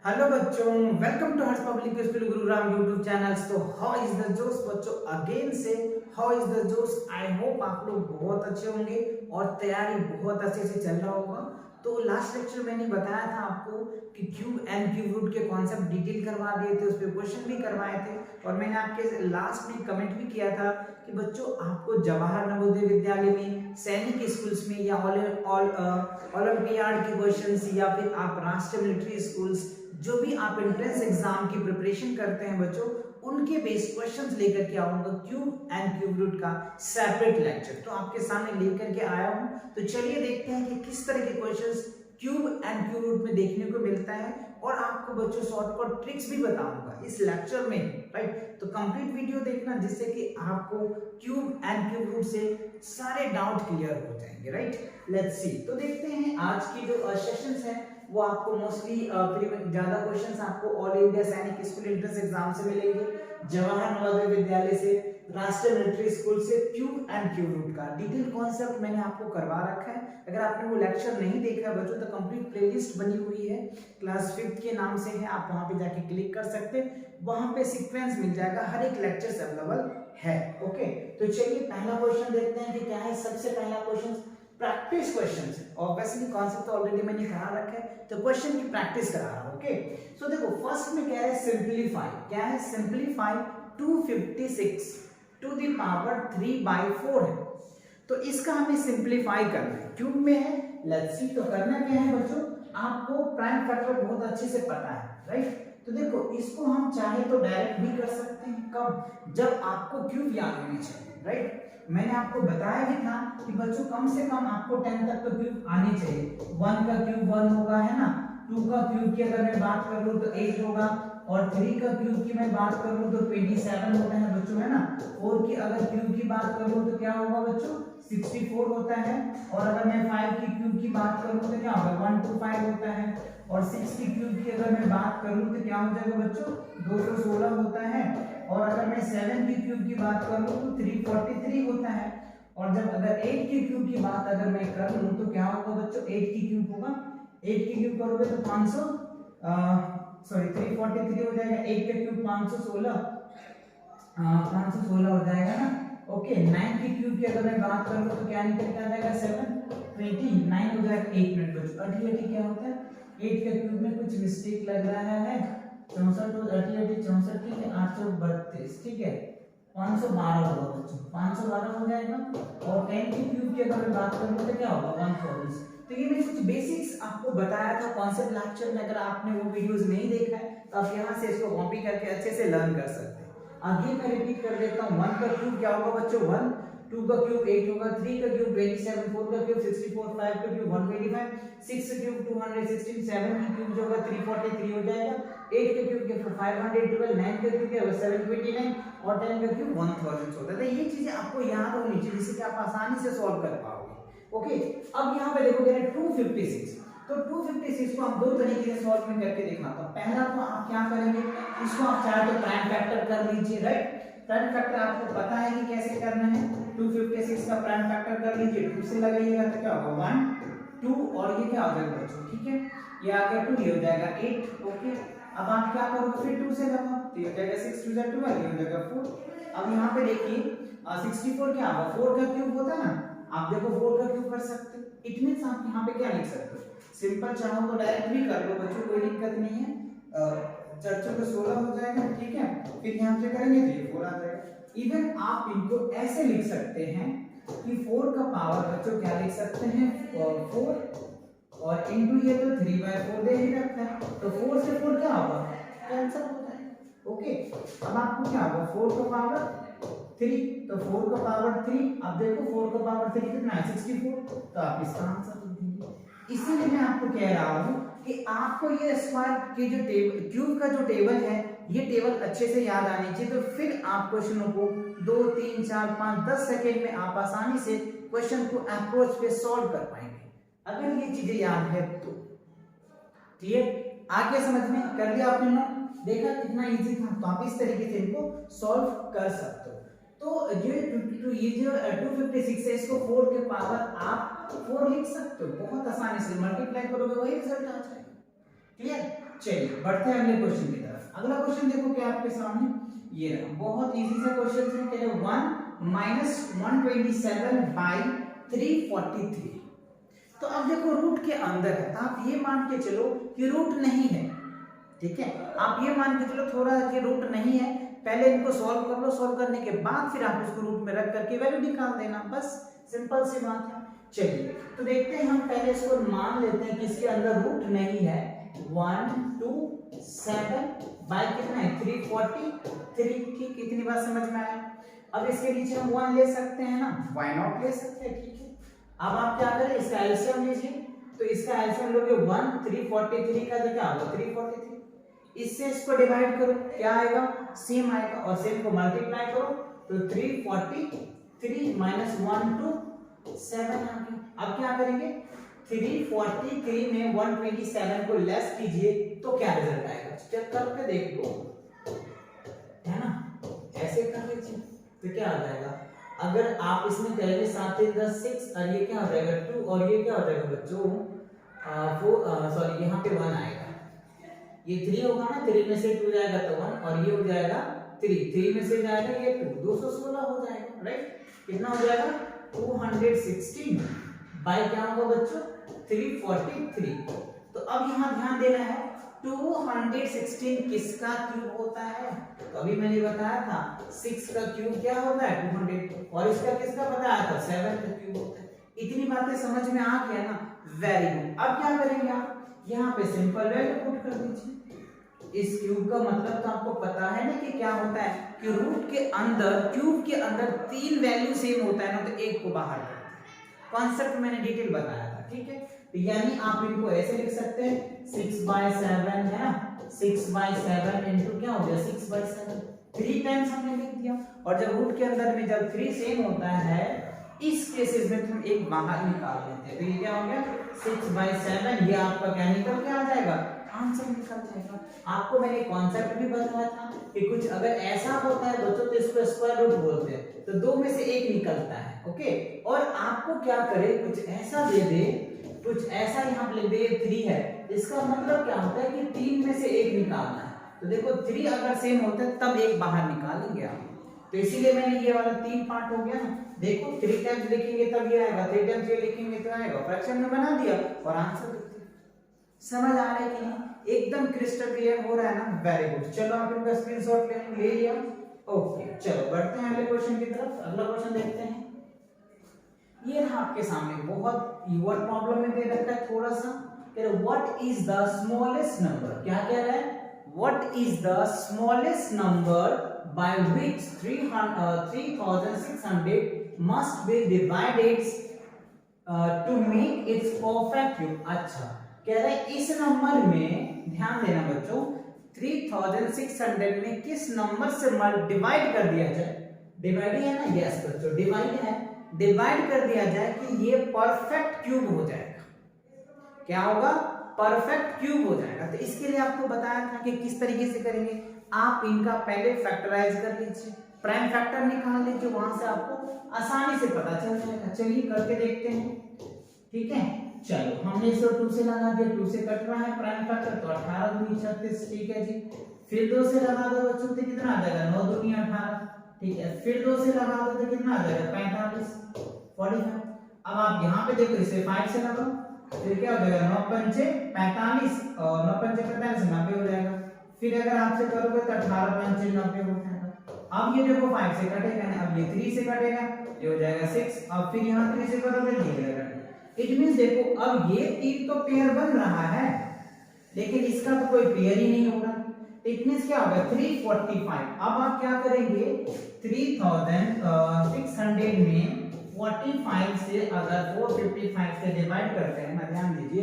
Hello बच्चों, welcome to Harsh public school Gurugram YouTube channels. तो how is the josh बच्चों, again से हाउ इज द जोश। आई होप आप लोग बहुत अच्छे होंगे और तैयारी बहुत अच्छे से चल रहा होगा। तो लास्ट लेक्चर मैंने बताया था आपको कि क्यूब एंड क्यूब रूट के कॉन्सेप्ट डिटेल करवा दिए थे, उस पर क्वेश्चन भी करवाए थे और मैंने आपके लास्ट में कमेंट भी किया था कि बच्चों आपको जवाहर नवोदय विद्यालय में, सैनिक स्कूल्स में या ओलंपियाड के क्वेश्चंस या फिर आप राष्ट्रीय मिलिट्री स्कूल्स जो भी आप एंट्रेंस एग्जाम की प्रिपरेशन करते हैं बच्चों, उनके बेस्ड क्वेश्चंस लेकर के आऊंगा क्यूब एंड क्यूब रूट का सेपरेट लेक्चर तो आपके सामने लेकर के आया हूं। तो चलिए देखते हैं कि किस तरह के questions cube and cube root में देखने को मिलता है और आपको बच्चों शॉर्टकट ट्रिक्स भी बताऊंगा इस लेक्चर में, राइट। तो कंप्लीट वीडियो देखना जिससे कि आपको क्यूब एंड क्यूब रूट से सारे डाउट क्लियर हो जाएंगे, राइट। Let's see. तो देखते हैं आज की जो सेशंस है वो आपको मोस्टली ज्यादा क्वेश्चंस आपको ऑल इंडिया सैनिक स्कूल एंट्रेंस एग्जाम से मिलेंगे, जवाहर नवोदय विद्यालय से, राष्ट्रीय मिलिट्री स्कूल से। क्यूब एंड क्यूब रूट का डिटेल कॉन्सेप्ट मैंने आपको करवा रखा है। अगर आपने वो लेक्चर नहीं देखा है बच्चों तो कंप्लीट प्लेलिस्ट बनी हुई है, क्लास 5 के नाम से है, आप वहां पे जाके क्लिक कर सकते हैं, वहां पे सीक्वेंस मिल जाएगा, हर एक लेक्चर अवेलेबल है। ओके, तो चलिए पहला क्वेश्चन देखते हैं कि क्या है। सबसे पहला क्वेश्चन प्रैक्टिस क्वेश्चंस है, ऑब्वियसली कॉन्सेप्ट तो ऑलरेडी मैंने करा रखा है तो क्वेश्चन की प्रैक्टिस करा रहा हूं। ओके, सो देखो फर्स्ट में क्या है, सिंपलीफाई। क्या है, सिंपलीफाई 256 टू द पावर 3/4 है, तो इसका हमें सिंपलीफाई करना है। क्यूब में है, लेट्स सी। तो करना क्या है बच्चों, आपको प्राइम फैक्टर बहुत अच्छे से पता है, राइट। तो देखो इसको हम चाहे तो डायरेक्ट भी कर सकते हैं, कब, जब आपको क्यूब याद होनी चाहिए, राइट। मैंने आपको बताया भी था कि बच्चों कम से कम आपको 10 तक तो क्यूब आनी चाहिए। 1 का क्यूब 1 होगा, है ना। 2 का क्यूब की अगर मैं बात कर लूं तो 8 होगा, और 3 का क्यूब की मैं बात कर लूं तो 27 होता है बच्चों, है ना। 4 की अगर क्यूब की बात कर लूं तो क्या होगा बच्चों, 64 होता है। और अगर मैं 5 की क्यूब की बात करूं तो क्या होगा, 125 होता है। और 6 की क्यूब की अगर मैं बात करूं तो क्या हो जाएगा बच्चों, 216 होता है। और अगर मैं 7 की क्यूब की बात कर लूं तो 343 होता है। और जब अगर 8 की क्यूब की बात अगर मैं कर लूं तो क्या होगा बच्चों, 8 की क्यूब होगा, 8 की क्यूब करोगे तो 500 343 हो जाएगा। 8 का क्यूब 516 516 हो जाएगा ना। ओके, 9 की क्यूब की अगर मैं बात करूं तो क्या निकल के आ जाएगा, 729 हो जाएगा। 1 मिनट बच्चों, 88 क्या होता है, 8 के क्यूब में कुछ मिस्टेक लग रहा है, 64 तो 88 64, ठीक है, 832, ठीक है, 512 होगा बच्चों, 512 हो जाएगा। और 10 की क्यूब की अगर मैं बात करूं तो क्या होगा, 140। तो ये मैंने कुछ बेसिक्स आपको बताया था कॉन्सेप्ट लेक्चर में, अगर आपने वो वीडियोस नहीं देखा है तो आप यहाँ से इसको कॉपी करके अच्छे से लर्न कर सकते हैं। आगे मैं रिपीट कर देता हूँ, 1 का क्यूब क्या होगा बच्चों, 1, 2 का क्यूब 8 होगा, 3 का क्यूब 27, 4 का क्यूब 64, 5 का क्यूब 125, 6 का क्यूब 216, 7 का क्यूब जो होगा 343 हो जाएगा, 8 का क्यूब क्या 512, 9 का क्यूब क्या 729 और 10 का क्यूब 1000 होता है। तो ये चीजें आपको याद होनी चाहिए जिससे कि आप आसानी से सॉल्व कर पाओगे। ओके, अब यहाँ पे देखो 256, तो 256 को हम दो तरीके से सॉल्व में करके दिखाता हूं। पहला तो आप क्या करेंगे, इसको आप चाहे तो प्राइम फैक्टर कर लीजिए, राइट। प्राइम फैक्टर आपको पता है कि कैसे करना है। 256 का प्राइम फैक्टर कर लीजिए, 2 से लगाइएगा तो क्या होगा 1 2 और ये क्या हो जाएगा बच्चों, ठीक है, ये आ गया 2, ये हो जाएगा 8। ओके, अब आप क्या करोगे, फिर 2 से लगाओ तो ये हो जाएगा 6 2 12, ये हो जाएगा 4। अब यहाँ पे देखिए 64 क्या होगा, 4 का क्यूब होता है ना, आप देखो 4 का क्यूब कर सकते हो। इट मींस आप यहाँ पे क्या लिख सकते हो, सिंपल चाहो तो डायरेक्ट भी कर लो बच्चों, कोई दिक्कत नहीं है। 4 को 16 हो जाएगा, ठीक है, फिर यहाँ से करेंगे तो ये 4 आ जाएगा। इवन आप इनको ऐसे लिख सकते हैं कि 4 का पावर बच्चों क्या लिख सकते हैं, 4 और इनटू ये तो 3/4 दे ही रखता है, तो 4 से 4 क्या होगा, कैंसिल होता है। ओके, अब आपको क्या होगा, 4 का पावर 3, तो 4 का पावर 3, अब देखो 4 का पावर 3 कितना है, 64, तो आप इसका आंसर लिख दीजिए। इसीलिए मैं आपको कह रहा हूं कि आपको ये स्क्वायर की जो टेबल, क्यूब का जो टेबल है, ये टेबल अच्छे से याद आनी चाहिए, तो फिर आप क्वेश्चनों को 2 3 4 5 10 सेकेंड में आप आसानी से क्वेश्चन को अप्रोच पे सॉल्व कर पाएंगे, अगर ये चीजें याद है तो। क्लियर, आगे समझ में कर लिया आपने नोट, देखा कितना इजी था, तो आप इस तरीके से इनको सॉल्व कर सकते हो। तो ये जो 256 है, इसको 4 के पावर आप 4 लिख सकते हो बहुत आसानी से, मल्टीप्लाई करोगे वही रिजल्ट आ जाएगा। क्लियर, चलिए बढ़ते हैं अगले क्वेश्चन की तरफ। अगला क्वेश्चन देखो क्या आपके सामने ये रहा, बहुत इजी सा क्वेश्चन है। कह रहे 1 माइनस 127 बाई 343। तो अब देखो रूट के अंदर है, तो आप ये मान के चलो कि रूट नहीं है, ठीक है। आप ये मान के चलो थोड़ा कि रूट नहीं है, पहले इनको सॉल्व कर लो, सॉल्व करने के बाद फिर आप इसको रूट में रख करके वैल्यू निकाल देना, बस सिंपल सी बात है। चलिए तो देखते हैं, हम पहले इसको मान लेते हैं कि इसके अंदर रूट नहीं है। 127 बाई कितना है 343, ठीक, इतनी बात समझ में आया। अब इसके नीचे हम 1 ले सकते हैं ना, व्हाई नॉट ले सकते हैं, ठीक है। अब आप क्या करें, इसका एलसीएम लीजिए, तो इसका एलसीएम लोगे 1 343 का तो क्या होगा 343, इससे इसको डिवाइड करो क्या आएगा सेम आएगा, और सेम को मल्टीप्लाई करो तो 343 माइनस 127 आ गया। अब क्या करेंगे 343 में 127 को लेस कीजिए तो क्या रिजल्ट आएगा, चेक करके देख लो, है ना, ऐसे कर लीजिए तो क्या आ जाएगा। अगर आप इसमें करेंगे 7 10 6 और ये क्या हो जाएगा 2 और ये क्या हो जाएगा बच्चों 4, सॉरी यहाँ पे 1 आएगा, ये 3 होगा ना, 3 में से 2 जाएगा तो 1 और ये हो जाएगा 3 में से जाएगा ये 2, 216 हो जाएगा, राइट। कितना हो जाएगा 216 बाई क्या होगा बच्चों 343। तो अब यहाँ ध्यान देना है 216 किसका क्यूब होता है, तो अभी मैंने बताया था 6 का क्यूब क्या होता है 200, और इसका किसका बताया था 7 का क्यूब होता है। इतनी बातें समझ में आ गया ना, वेरी गुड। अब क्या करेंगे आप यहाँ पे सिंपल वैल्यू पुट कर दीजिए। इस क्यूब का मतलब तो आपको पता है ना कि क्या होता है कि रूट के अंदर क्यूब के अंदर 3 वैल्यू सेम होता है ना, तो एक को बाहर करते हैं, कॉन्सेप्ट मैंने डिटेल बताया था, ठीक है। तो यानी आप इनको ऐसे लिख सकते हैं 6/7 है ना, 6/7 इनटू क्या हो गया 6/7, 3 टाइम्स हमने लिख दिया। और जब रूट के अंदर में जब 3 सेम होता है इस केसेस में हम एक बाहर निकाल लेते हैं, तो ये क्या हो गया 6/7, ये आपका क्या निकल के आ जाएगा आंसर निकल जाएगा। आपको मैंने कॉन्सेप्ट भी बताया था कि कुछ अगर ऐसा होता है बच्चों तो इसको स्क्वायर रूट बोलते हैं, तो 2 में से 1 निकलता है, ओके। और आपको क्या करे कुछ ऐसा दे दे, कुछ ऐसा यहाँ पे लिख दे 3 है, इसका मतलब क्या होता है कि 3 में से 1 निकालना है। तो देखो 3 अगर सेम होता है तब एक बाहर निकालेंगे आप, तो इसीलिए मैंने ये वाला 3 पार्ट हो गया ना। देखो 3 टाइम्स लिखेंगे तब ये आएगा, 3 टाइम्स ये लिखेंगे तो आएगा, फ्रैक्शन में बना दिया और आंसर लिख दिया। समझ आ रहा है कि नहीं, एकदम क्रिस्टल क्लियर हो रहा है ना, वेरी गुड। चलो आप इनका स्क्रीनशॉट ले लिया, ओके। चलो बढ़ते हैं अगले क्वेश्चन की तरफ। अगला क्वेश्चन देखते हैं, ये रहा आपके सामने, बहुत यूवर प्रॉब्लम में दे रखा है थोड़ा सा। कह रहा what is the smallest number, क्या कह रहा है what is the smallest number by which 3600 must be divided to make its perfect cube. अच्छा कह रहा है इस नंबर में ध्यान देना बच्चों, 3600 में किस नंबर से डिवाइड कर दिया जाए, डिवाइड है ना, यस बच्चों डिवाइड है, डिवाइड कर दिया जाए कि ये परफेक्ट क्यूब हो जाएगा। क्या होगा परफेक्ट क्यूब हो जाएगा। तो इसके लिए आपको बताया था कि किस तरीके से करेंगे, आप इनका पहले फैक्टराइज कर लीजिए, प्राइम फैक्टर निकाल लीजिए, वहां से आपको आसानी से पता चल जाएगा। चलिए करके देखते हैं, ठीक है। चलो हमने इसको 2 से लगा दिया, 2 से कट रहा है प्राइम फैक्टर, तो 18 दूनी 36, ठीक है जी। फिर 2 से लगा दो बच्चों तो कितना आ जाएगा 9 दूनी 18, ठीक है। फिर 2 से लगा दो तो कितना आ जाएगा 45 45। अब आप यहाँ पे देखो इसे 5 से लगाओ तो क्या हो जाएगा 9 पंचे 45 और 9 पंचे 45 90 हो जाएगा। फिर अगर आपसे करोगे तो 18 पंचे 90 हो जाएगा। अब ये देखो 5 से कटेगा ना, अब ये 3 से कटेगा, ये हो जाएगा 6। अब फिर यहाँ 3 से करोगे ये हो जाएगा। इट मींस देखो अब ये 3 तो पेयर बन रहा है लेकिन इसका तो कोई पेयर ही नहीं होगा। इट मींस क्या होगा 345। अब आप क्या करेंगे 3600 में 45 से अगर 455 से डिवाइड करते हैं ना, ध्यान दीजिए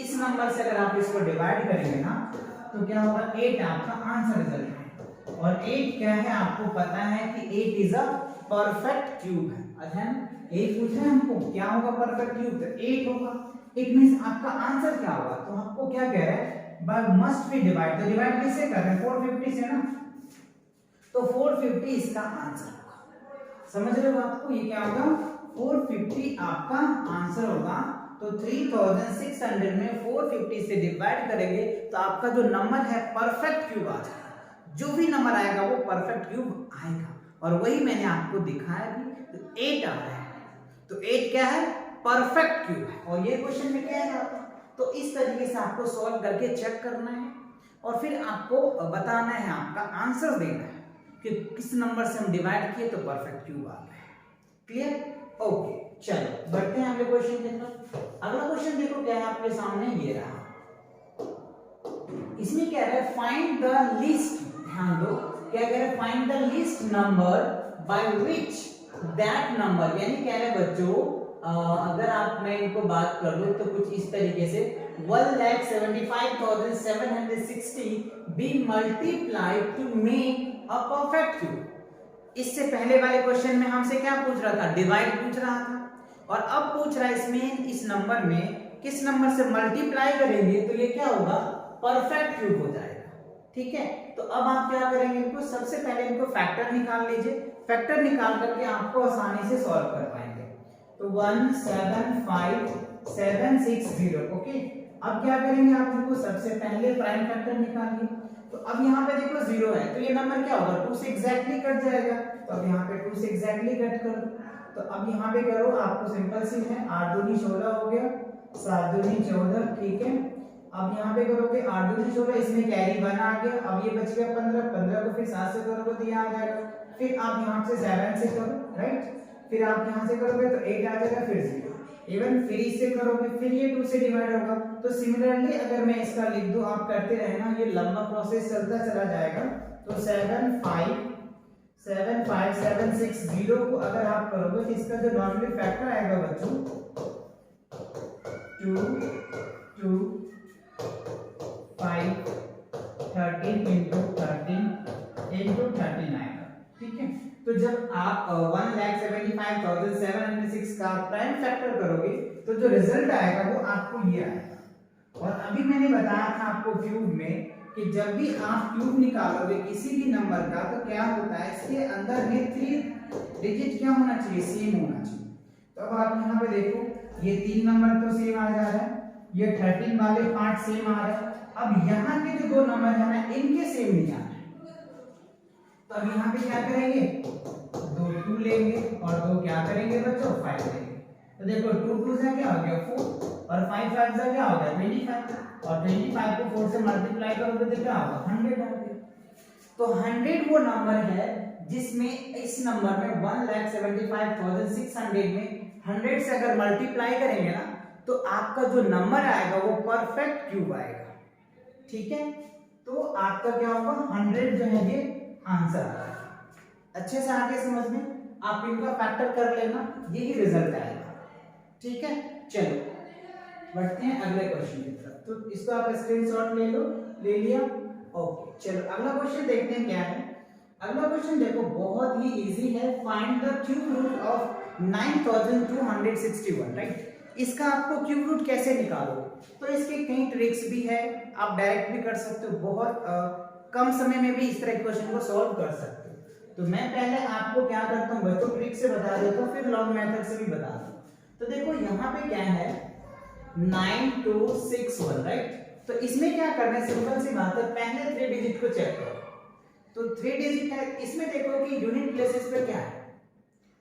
इस नंबर से अगर आप इसको डिवाइड करेंगे ना तो क्या होगा 8 आपका आंसर रिजल्ट है। और 8 क्या है आपको पता है कि 8 इज अ परफेक्ट क्यूब है। अध्ययन 8 पूछा है हमको क्या होगा परफेक्ट क्यूब, तो 8 होगा। इट मींस आपका आंसर क्या होगा, तो आपको क्या कह रहा है बाय मस्ट बी डिवाइड, तो डिवाइड किससे कर रहे हैं 450 से ना, तो 450 इसका आंसर होगा। समझ रहे हो आपको, ये क्या होगा 450 आपका आंसर होगा। तो तो 3600 में 450 से डिवाइड करेंगे तो आपका जो नंबर है परफेक्ट क्यूब आ जाएगा। जो भी नंबर आएगा वो परफेक्ट क्यूब आएगा, और वही मैंने आपको दिखाया भी। तो 8 आ रहा है, तो 8 क्या है? परफेक्ट क्यूब है। और ये क्वेश्चन में क्या है आपका, तो इस तरीके से आपको सॉल्व करके चेक करना है और फिर आपको बताना है, आपका आंसर देना है कि किस नंबर से हम डिवाइड किए तो परफेक्ट क्यूब आ गया। क्लियर? ओके, चलो बढ़ते हैं अगले क्वेश्चन की तरफ। अगला क्वेश्चन देखो क्या है आपके सामने, ये रहा। इसमें क्या है, फाइंड द लिस्ट, ध्यान दो क्या कह रहे हैं, find the list number by which that number, यानी क्या है बच्चों, अगर आप मैं इनको बात कर लूं तो कुछ इस तरीके से 1,75,760 be multiplied to make a perfect cube. इससे पहले वाले क्वेश्चन में हमसे क्या पूछ रहा था, डिवाइड पूछ रहा था, और अब पूछ रहा है इसमें इस नंबर में किस नंबर से मल्टीप्लाई करेंगे तो ये क्या होगा, परफेक्ट क्यूब हो जाएगा। ठीक है, तो अब आप क्या करेंगे, इनको सबसे पहले इनको फैक्टर निकाल लीजिए। फैक्टर निकाल करके आपको आसानी से सॉल्व कर पाएंगे। तो 175,760, ओके। अब क्या करेंगे, आप इनको सबसे पहले प्राइम फैक्टर निकालिए। तो अब यहाँ पे देखो 0 है, तो ये नंबर क्या होगा, 2 से एग्जैक्टली कट जाएगा। तो अब यहाँ पे 2 से एग्जैक्टली कट कर दो। तो अब यहाँ पे करो, आपको सिंपल सी है, 8 दूनी 16 हो गया, 7 दूनी 14, ठीक है। अब यहाँ पे करोगे 8 दूनी 16, इसमें कैरी 1 आ गया। अब ये बच गया 15, 15 को फिर 7 से करोगे तो ये आ जाएगा। फिर आप यहाँ से 7 से करो, राइट। फिर आप यहाँ से करोगे तो 8 आ जाएगा, फिर 0, इवन फिर इससे करोगे, फिर ये 2 से डिवाइड होगा। तो सिमिलरली अगर मैं इसका लिख दूं, आप करते रहना, ये लंबा प्रोसेस चलता चला जाएगा। तो 75760 को अगर आप करोगे तो इसका जो नॉर्मली फैक्टर आएगा बच्चों 2 2 5 13 into 13 into 13 आएगा। ठीक है, तो जब आप 1,75,706 का प्राइम फैक्टर करोगे तो जो रिजल्ट आएगा वो आपको ये आएगा। और अभी मैंने बताया था आपको क्यूब में कि जब भी आप क्यूब निकालोगे किसी भी नंबर का तो क्या होता है, इसके अंदर में 3 डिजिट क्या होना चाहिए, सेम होना चाहिए। तो अब आप यहाँ पे देखो, ये 3 नंबर तो सेम आ जा रहा है, ये 13 वाले 5 सेम आ रहा है। अब यहाँ के जो 2 नंबर है ना, इनके सेम नहीं आ रहे। तो अब यहाँ पे क्या करेंगे, 2 2 लेंगे और 2 क्या करेंगे बच्चों, 5 लेंगे। तो देखो 2 2 से क्या हो गया 4 और 5 5 से क्या हो गया 25, और 25 को 4 से मल्टीप्लाई करोगे तो क्या होगा 100 आ गया। तो 100 वो नंबर है जिसमें इस नंबर में 1,75,600 में 100 से अगर मल्टीप्लाई करेंगे ना तो आपका जो नंबर आएगा वो परफेक्ट क्यूब आएगा। ठीक है, तो आपका क्या होगा 100 जो है ये आंसर आ रहा है। अच्छे से आगे समझ में, आप इनका फैक्टर कर लेना, यही रिजल्ट आएगा। ठीक है, चलो बढ़ते हैं अगले क्वेश्चन की तरफ। तो इसको आप स्क्रीनशॉट ले लो, ले लिया, ओके। चलो अगला क्वेश्चन देखते हैं क्या है। अगला क्वेश्चन देखो बहुत ही इजी है, find the cube root of 9261, right. इसका आपको क्यूब रूट कैसे निकालोगे, तो इसके कई ट्रिक्स भी है, आप डायरेक्ट भी कर सकते हो, बहुत कम समय में भी इस तरह के क्वेश्चन को सॉल्व कर सकते हो। तो मैं पहले आपको क्या करता हूँ बच्चों, ट्रिक से बता देता हूँ, फिर लॉन्ग मेथड से भी बता दूँ। तो देखो यहाँ पे क्या है 9261, राइट। तो इसमें क्या करना है, सिंपल सी बात है, पहले 3 डिजिट को चेक करो। तो 3 डिजिट है, इसमें देखो कि यूनिट प्लेसेस पे क्या है।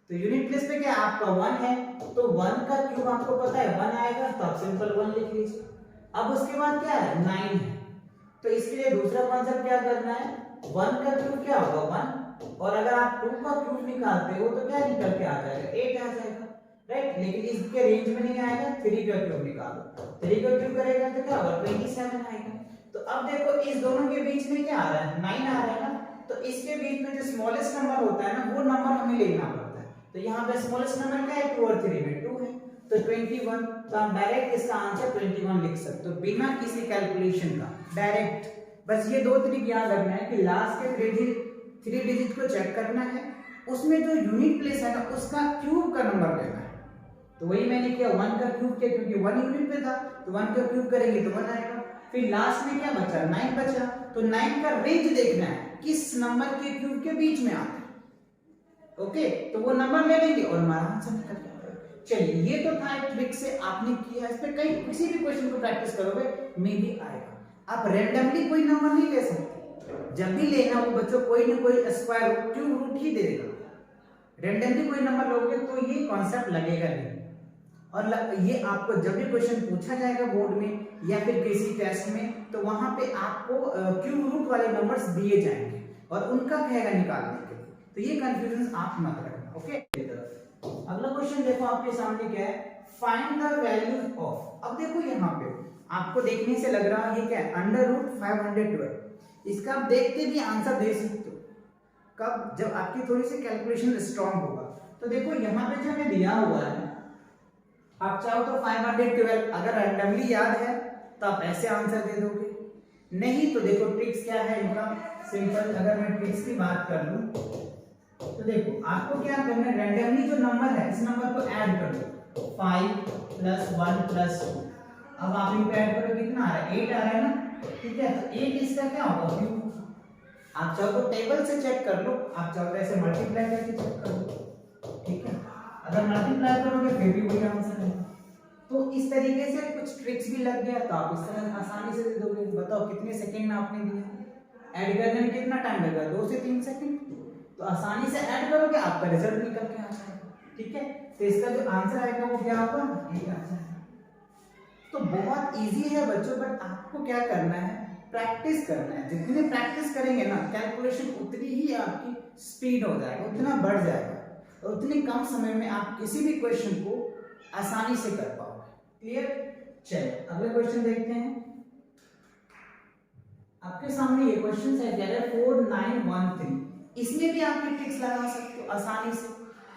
तो यूनिट प्लेस पे क्या आपका 1 है, तो 1 का क्यूब आपको पता है 1 आएगा, तो आप सिंपल 1 लिख लीजिए। अब उसके बाद क्या है 9 है, तो इसके लिए दूसरा कॉन्सेप्ट क्या करना है, 1 का क्यूब क्या होगा 1, और अगर आप 2 का क्यूब निकालते हो तो क्या निकल के आ जाएगा 8 आ जाएगा, राइट। लेकिन इसके रेंज में नहीं आएगा, 3 का क्यूब निकालो, 3 का क्यूब करेगा तो क्या होगा 27 आएगा। तो अब देखो इस दोनों के बीच में क्या आ रहा है 9 आ रहा है ना, तो इसके बीच में जो स्मॉलेस्ट नंबर होता है ना वो नंबर हमें लेना पड़ता है। तो यहाँ पे स्मॉलेस्ट नंबर क्या है 2 और 3 में 2 है, तो 21। तो आप डायरेक्ट इसका आंसर 21 लिख सकते हो बिना किसी कैलकुलेशन का, डायरेक्ट। बस ये 2 ट्रिक याद रखना है कि लास्ट के 3 डिजिट को चेक करना है, उसमें जो यूनिट प्लेस है ना उसका क्यूब का नंबर लेना है। तो वही मैंने किया, 1 का क्यूब किया क्योंकि 1 यूनिट पे था, तो 1 का क्यूब करेंगे तो 1 आएगा। फिर लास्ट में क्या बचा 9 बचा, तो 9 का रेंज देखना है किस नंबर के क्यूब के बीच में आता है। ओके, तो वो नंबर ले लेंगे और हमारा आंसर निकल जाएगा। चलिए ये तो था एक ट्रिक से आपने किया, इस पे कहीं किसी भी क्वेश्चन को प्रैक्टिस करोगे मे भी आएगा। आप रैंडमली कोई नंबर नहीं ले सकते, जब भी लेना वो बच्चों कोई ना कोई स्क्वायर रूट क्यूब रूट ही दे देगा। रैंडमली कोई नंबर लोगे तो ये कॉन्सेप्ट लगेगा नहीं, और ये आपको जब भी क्वेश्चन पूछा जाएगा बोर्ड में या फिर किसी टेस्ट में तो वहां पे आपको क्यूब रूट वाले नंबर्स दिए जाएंगे और उनका कहेगा निकालने के लिए, तो ये कंफ्यूजन आप मत रखना। ओके, अगला क्वेश्चन देखो आपके सामने क्या है, फाइंड द वैल्यूज ऑफ। अब देखो यहाँ पे आपको देखने से लग रहा है ये क्या है, अंडर रूट 512। इसका आप देखते भी आंसर दे सकते हो कब, जब आपकी थोड़ी सी कैलकुलेशन स्ट्रांग होगा। तो देखो यहाँ पे जो हमें दिया हुआ है, आप चाहो तो 512 अगर रैंडमली याद है तो आप ऐसे आंसर दे दोगे, नहीं तो देखो ट्रिक्स क्या है इनका, सिंपल। अगर मैं ट्रिक्स की बात कर लूं तो देखो आपको क्या करना है, रैंडमली जो नंबर है इस नंबर को ऐड कर दो, 5 + 1 + 2। अब आप इनको ऐड करो, कितना आ रहा है, 8 आ रहा है ना, ठीक है। तो 8 इसका क्या होगा, क्यूब। आप चाहो तो टेबल से चेक कर लो, आप चाहो तो ऐसे मल्टीप्लाई करके चेक कर लो, ठीक है। अगर मल्टीप्लाई करोगे फिर भी वही आंसर है। तो इस तरीके से कुछ ट्रिक्स भी लग गया तो आप इस तरह आसानी से दे दोगे। बताओ कितने सेकंड में आपने दिया, ऐड करने में कितना टाइम लगेगा, 2 से 3 सेकंड। तो आसानी से ऐड करोगे आपका रिजल्ट निकल के आ जाएगा, ठीक है। तो इसका जो आंसर आएगा वो क्या होगा, ये आंसर है। तो बहुत इजी है बच्चों, बट आपको क्या करना है, प्रैक्टिस करना है। जितनी प्रैक्टिस करेंगे ना कैलकुलेशन उतनी ही आपकी स्पीड हो जाएगा, उतना बढ़ जाएगा, और उतनी कम समय में आप किसी भी क्वेश्चन को आसानी से कर पाओगे। क्लियर। चलिए अगले क्वेश्चन देखते हैं। आपके सामने ये क्वेश्चन है 4913। इसमें भी आप ये ट्रिक्स लगा सकते हो आसानी से,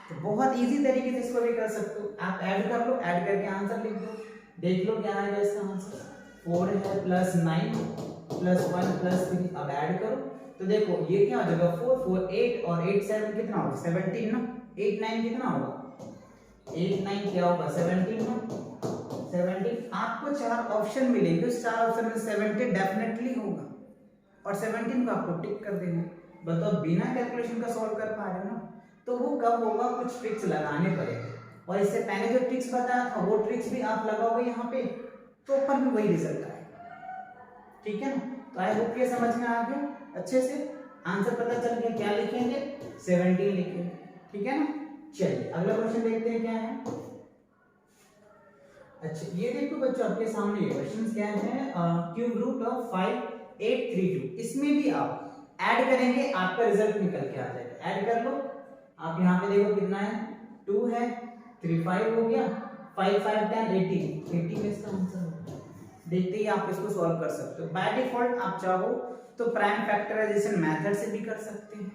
तो बहुत इजी तरीके से इसको भी कर सकते हो। आप ऐड कर लो, ऐड करके आंसर लिख दो, देख लो क्या आएगा इसका आंसर। 4 है + 9 + 1 + 3। अब ऐड करो तो देखो ये क्या हो जाएगा, 4 4 8 और 8 7 कितना होगा, 17 ना। 8 9 कितना होगा, 8 9 क्या होगा, 17 ना। 17 आपको 4 ऑप्शन मिलेंगे, उस 4 ऑप्शन में 17 डेफिनेटली होगा, और 17 को आपको टिक कर देना। बताओ बिना कैलकुलेशन का सॉल्व कर पा रहे हो ना, तो वो कब होगा, कुछ ट्रिक्स लगाने पड़ेंगे। और इससे पहले जो ट्रिक्स बताया था वो ट्रिक्स भी आप लगाओगे यहाँ पे तो ऊपर भी वही रिजल्ट आएगा, ठीक है ना। तो आई होप ये समझ में आ गया अच्छे से, आंसर पता चल गया। क्या लिखेंगे, 17 लिखेंगे, ठीक है ना। चलिए अगला क्वेश्चन देखते हैं क्या है। अच्छा ये देखो बच्चों आपके सामने ये क्वेश्चन क्या है, क्यूब रूट ऑफ 5832। इसमें भी आप ऐड करेंगे आपका रिजल्ट निकल के आ जाएगा। ऐड कर लो, आप यहाँ पे देखो कितना है, 2 है, 3 5 हो गया, 5 5 10 80 में इसका आंसर होगा। देखते ही आप इसको सॉल्व कर सकते हो। बाय डिफॉल्ट आप चाहो तो प्राइम फैक्टराइजेशन मेथड से भी कर सकते हैं,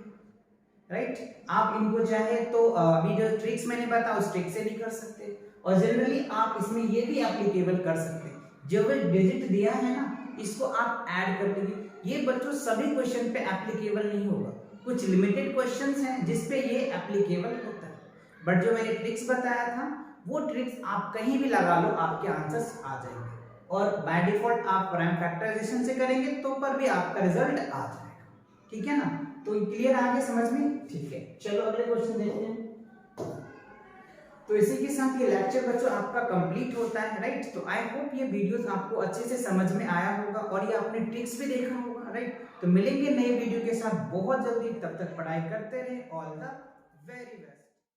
राइट। आप इनको चाहे तो अभी जो ट्रिक्स मैंने बताया उस ट्रिक से भी कर सकते हैं, और जनरली आप इसमें ये भी एप्लीकेबल कर सकते हैं, जो भी डिजिट दिया है ना इसको आप ऐड कर लीजिए। ये बच्चों सभी क्वेश्चन पे एप्लीकेबल नहीं होगा, कुछ लिमिटेड क्वेश्चंस हैं जिस पे ये एप्लीकेबल होता है, बट जो मैंने ट्रिक्स बताया था वो ट्रिक्स आप कहीं भी लगा लो आपके आंसर्स आ जाएंगे। और बाय डिफॉल्ट आप प्राइम फैक्टराइजेशन से करेंगे तो पर भी आपका रिजल्ट आ जाएगा, ठीक है ना। तो क्लियर आ गया समझ में, ठीक है। चलो अगले क्वेश्चन देखते हैं। तो इसी के साथ ये लेक्चर बच्चों आपका कंप्लीट होता है, राइट। तो आई होप ये वीडियोस आपको अच्छे से समझ में आया होगा और ये आपने ट्रिक्स भी देखा होगा, राइट। तो मिलेंगे नए वीडियो के साथ बहुत जल्दी, तब तक पढ़ाई करते रहे। All the very best.